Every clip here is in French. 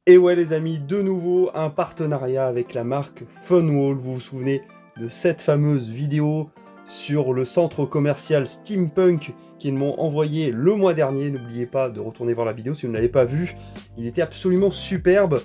Et ouais les amis, de nouveau un partenariat avec la marque Funwall. Vous vous souvenez de cette fameuse vidéo sur le centre commercial Steampunk qu'ils m'ont envoyé le mois dernier. N'oubliez pas de retourner voir la vidéo si vous ne l'avez pas vue. Il était absolument superbe.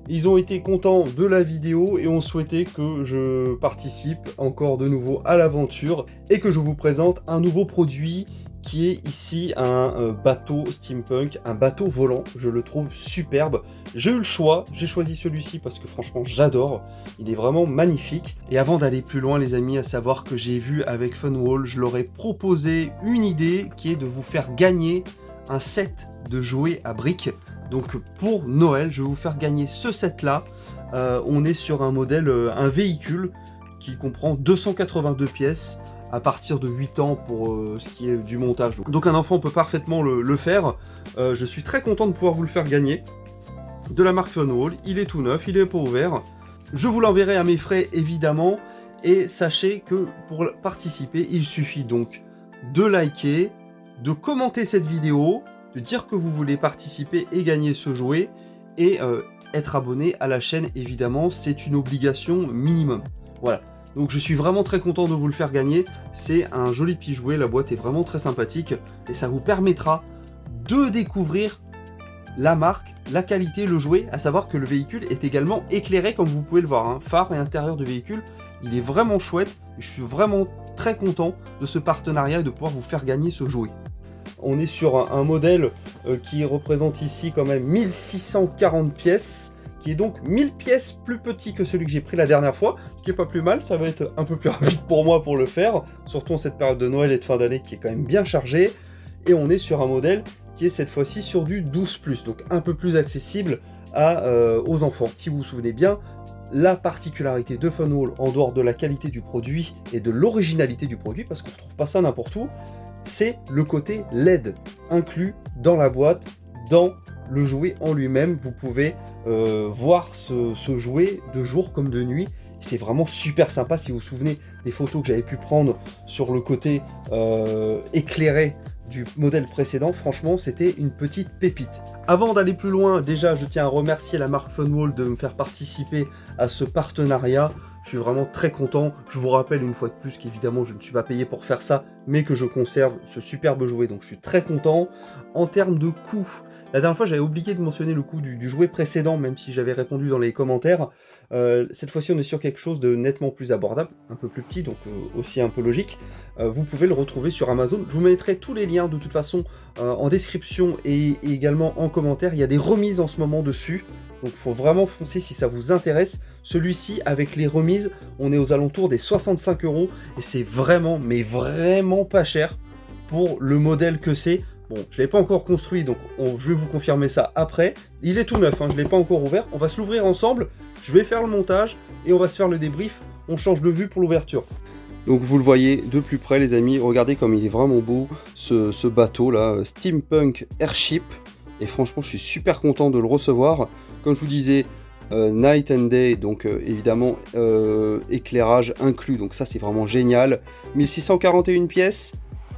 Ils ont été contents de la vidéo et ont souhaité que je participe encore de nouveau à l'aventure et que je vous présente un nouveau produit qui est ici un bateau steampunk, un bateau volant. Je le trouve superbe. J'ai eu le choix, j'ai choisi celui-ci parce que franchement j'adore, il est vraiment magnifique. Et avant d'aller plus loin les amis, à savoir que j'ai vu avec Funwall, je leur ai proposé une idée qui est de vous faire gagner un set de jouets à briques. Donc pour Noël, je vais vous faire gagner ce set-là. On est sur un modèle, un véhicule qui comprend 282 pièces à partir de 8 ans pour ce qui est du montage. Donc un enfant peut parfaitement le faire. Je suis très content de pouvoir vous le faire gagner. De la marque Funwall, il est tout neuf, il est pas ouvert. Je vous l'enverrai à mes frais évidemment. Et sachez que pour participer, il suffit donc de liker, de commenter cette vidéo, de dire que vous voulez participer et gagner ce jouet, et être abonné à la chaîne évidemment, c'est une obligation minimum. Voilà. Donc je suis vraiment très content de vous le faire gagner, c'est un joli petit jouet, la boîte est vraiment très sympathique, et ça vous permettra de découvrir la marque, la qualité, le jouet, à savoir que le véhicule est également éclairé comme vous pouvez le voir, hein. Phare et intérieur du véhicule, il est vraiment chouette, je suis vraiment très content de ce partenariat et de pouvoir vous faire gagner ce jouet. On est sur un modèle qui représente ici quand même 1640 pièces, qui est donc 1000 pièces plus petit que celui que j'ai pris la dernière fois, ce qui est pas plus mal, ça va être un peu plus rapide pour moi pour le faire, surtout en cette période de Noël et de fin d'année qui est quand même bien chargée. Et on est sur un modèle qui est cette fois-ci sur du 12+, donc un peu plus accessible aux enfants. Si vous vous souvenez bien, la particularité de Funwall, en dehors de la qualité du produit et de l'originalité du produit, parce qu'on ne trouve pas ça n'importe où, c'est le côté LED inclus dans la boîte, dans le jouet en lui-même. Vous pouvez voir ce jouet de jour comme de nuit. C'est vraiment super sympa. Si vous vous souvenez des photos que j'avais pu prendre sur le côté éclairé du modèle précédent, franchement c'était une petite pépite. Avant d'aller plus loin, déjà je tiens à remercier la marque Funwall de me faire participer à ce partenariat. Je suis vraiment très content. Je vous rappelle une fois de plus qu'évidemment je ne suis pas payé pour faire ça, mais que je conserve ce superbe jouet, donc je suis très content. En termes de coût, la dernière fois j'avais oublié de mentionner le coût du jouet précédent, même si j'avais répondu dans les commentaires. Cette fois-ci on est sur quelque chose de nettement plus abordable, un peu plus petit, donc aussi un peu logique. Vous pouvez le retrouver sur Amazon. Je vous mettrai tous les liens de toute façon en description et également en commentaire. Il y a des remises en ce moment dessus, donc il faut vraiment foncer si ça vous intéresse. Celui-ci, avec les remises, on est aux alentours des 65 € et c'est vraiment, mais vraiment pas cher pour le modèle que c'est. Bon, je ne l'ai pas encore construit, donc je vais vous confirmer ça après. Il est tout neuf, hein, je ne l'ai pas encore ouvert. On va se l'ouvrir ensemble, je vais faire le montage et on va se faire le débrief. On change de vue pour l'ouverture. Donc vous le voyez de plus près les amis, regardez comme il est vraiment beau ce bateau là, Steampunk Airship. Et franchement je suis super content de le recevoir. Comme je vous disais, night and day, donc évidemment éclairage inclus, donc ça c'est vraiment génial. 1641 pièces,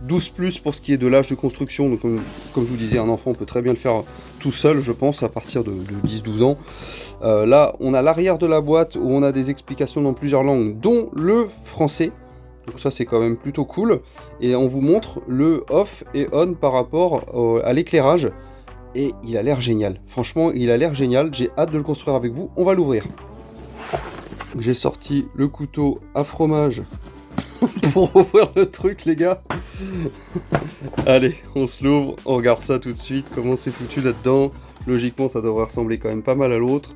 12+ pour ce qui est de l'âge de construction, donc comme je vous disais, un enfant peut très bien le faire tout seul, je pense, à partir de 10-12 ans. Là, on a l'arrière de la boîte où on a des explications dans plusieurs langues, dont le français. Donc ça, c'est quand même plutôt cool. Et on vous montre le off et on par rapport à l'éclairage. Et il a l'air génial. Franchement, il a l'air génial. J'ai hâte de le construire avec vous. On va l'ouvrir. J'ai sorti le couteau à fromage pour ouvrir le truc, les gars. Allez, on se l'ouvre. On regarde ça tout de suite. Comment c'est foutu là-dedans. Logiquement, ça devrait ressembler quand même pas mal à l'autre.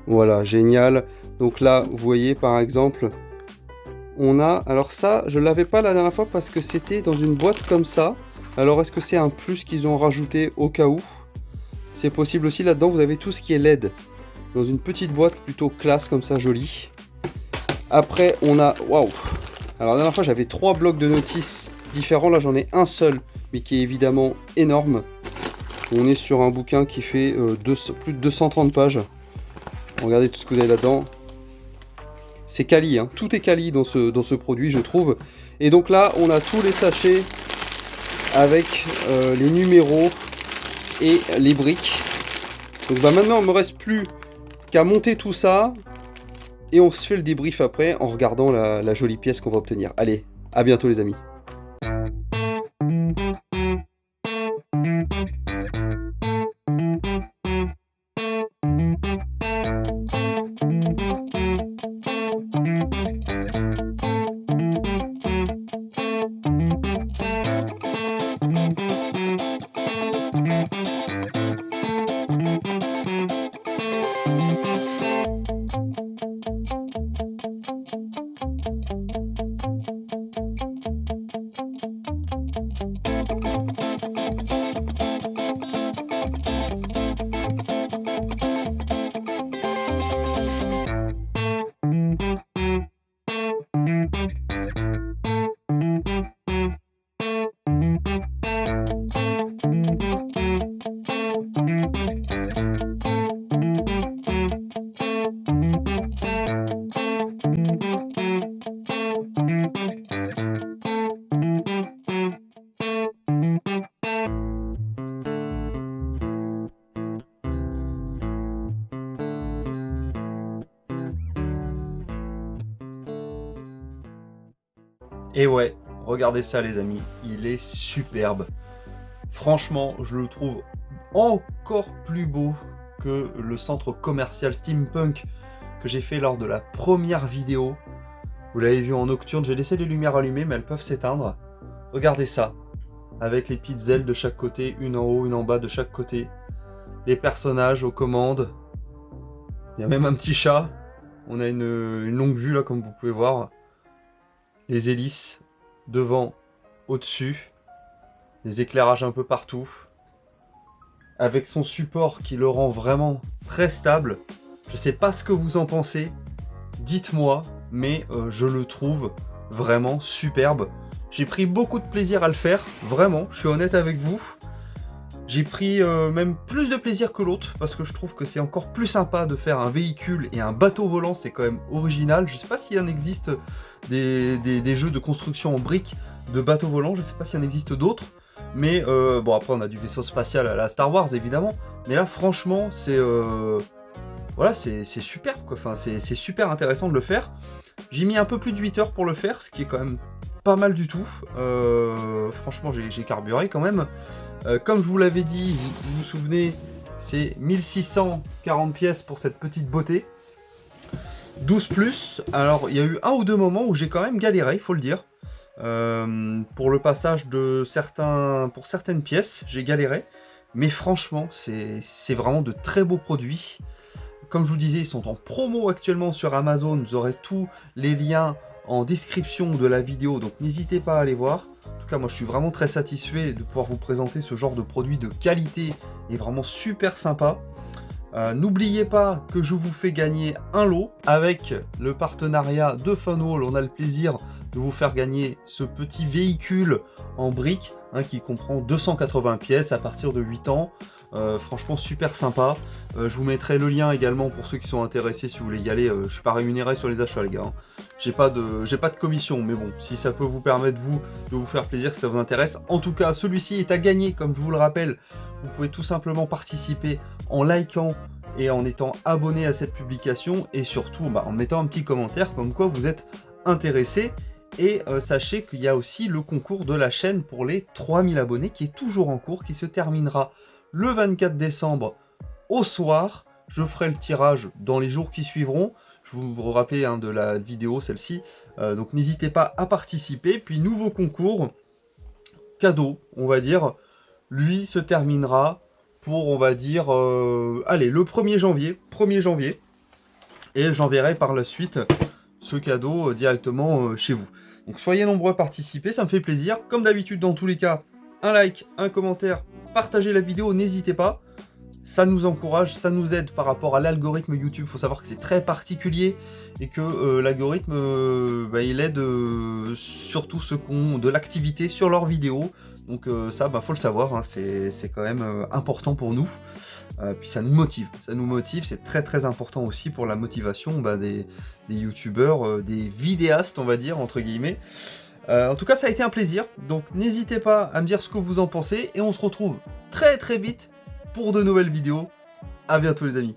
Voilà, génial. Donc là, vous voyez, par exemple, on a... Alors ça, je l'avais pas la dernière fois parce que c'était dans une boîte comme ça. Alors, est-ce que c'est un plus qu'ils ont rajouté au cas où? C'est possible aussi. Là-dedans, vous avez tout ce qui est LED. Dans une petite boîte plutôt classe, comme ça, jolie. Après, on a... Waouh! Alors, la dernière fois, j'avais 3 blocs de notices différents. Là, j'en ai un seul, mais qui est évidemment énorme. On est sur un bouquin qui fait plus de 230 pages. Regardez tout ce que vous avez là-dedans. C'est quali, hein. Tout est quali dans ce produit, je trouve. Et donc là, on a tous les sachets avec les numéros et les briques. Donc bah maintenant il me reste plus qu'à monter tout ça et on se fait le débrief après en regardant la jolie pièce qu'on va obtenir. Allez, à bientôt les amis. Et ouais, regardez ça les amis, il est superbe. Franchement, je le trouve encore plus beau que le centre commercial steampunk que j'ai fait lors de la première vidéo. Vous l'avez vu en nocturne, j'ai laissé les lumières allumées mais elles peuvent s'éteindre. Regardez ça, avec les petites ailes de chaque côté, une en haut, une en bas de chaque côté. Les personnages aux commandes. Il y a même un petit chat. On a une longue vue là comme vous pouvez voir. Les hélices devant, au-dessus, les éclairages un peu partout, avec son support qui le rend vraiment très stable. Je sais pas ce que vous en pensez, dites-moi, mais je le trouve vraiment superbe. J'ai pris beaucoup de plaisir à le faire, vraiment, je suis honnête avec vous. J'ai pris même plus de plaisir que l'autre, parce que je trouve que c'est encore plus sympa de faire un véhicule et un bateau volant, c'est quand même original. Je sais pas s'il en existe des jeux de construction en briques de bateaux volants, je sais pas s'il en existe d'autres. Mais bon, après on a du vaisseau spatial à la Star Wars évidemment, mais là franchement c'est voilà, c'est super quoi, enfin c'est super intéressant de le faire. J'ai mis un peu plus de 8 heures pour le faire, ce qui est quand même pas mal du tout. Franchement j'ai carburé quand même. Comme je vous l'avais dit, vous vous souvenez, c'est 1640 pièces pour cette petite beauté. 12 plus, alors il y a eu un ou deux moments où j'ai quand même galéré, il faut le dire. Pour le passage pour certaines pièces, j'ai galéré. Mais franchement, c'est vraiment de très beaux produits. Comme je vous disais, ils sont en promo actuellement sur Amazon. Vous aurez tous les liens en description de la vidéo, donc n'hésitez pas à aller voir. En tout cas, moi je suis vraiment très satisfait de pouvoir vous présenter ce genre de produit de qualité et vraiment super sympa. N'oubliez pas que je vous fais gagner un lot. Avec le partenariat de Funwall, on a le plaisir de vous faire gagner ce petit véhicule en briques qui comprend 280 pièces à partir de 8 ans. Franchement super sympa. Je vous mettrai le lien également pour ceux qui sont intéressés si vous voulez y aller. Je suis pas rémunéré sur les achats les gars. J'ai pas de commission, mais bon, si ça peut vous permettre de vous faire plaisir, si ça vous intéresse. En tout cas, celui-ci est à gagner, comme je vous le rappelle. Vous pouvez tout simplement participer en likant et en étant abonné à cette publication et surtout en mettant un petit commentaire comme quoi vous êtes intéressé. Et sachez qu'il y a aussi le concours de la chaîne pour les 3000 abonnés qui est toujours en cours, qui se terminera le 24 décembre au soir. Je ferai le tirage dans les jours qui suivront. Je vous rappelle de la vidéo, celle-ci. Donc n'hésitez pas à participer. Puis nouveau concours, cadeau, on va dire. Lui se terminera pour, on va dire, allez, le 1er janvier. 1er janvier. Et j'enverrai par la suite ce cadeau directement chez vous. Donc soyez nombreux à participer, ça me fait plaisir. Comme d'habitude, dans tous les cas, un like, un commentaire, partagez la vidéo, n'hésitez pas. Ça nous encourage, ça nous aide par rapport à l'algorithme YouTube. Il faut savoir que c'est très particulier et que l'algorithme, il aide surtout ceux qui ont de l'activité sur leurs vidéos. Donc ça, faut le savoir, c'est quand même important pour nous. Puis ça nous motive, c'est très très important aussi pour la motivation des youtubeurs, des vidéastes on va dire, entre guillemets. En tout cas, ça a été un plaisir, donc n'hésitez pas à me dire ce que vous en pensez, et on se retrouve très très vite pour de nouvelles vidéos. À bientôt les amis.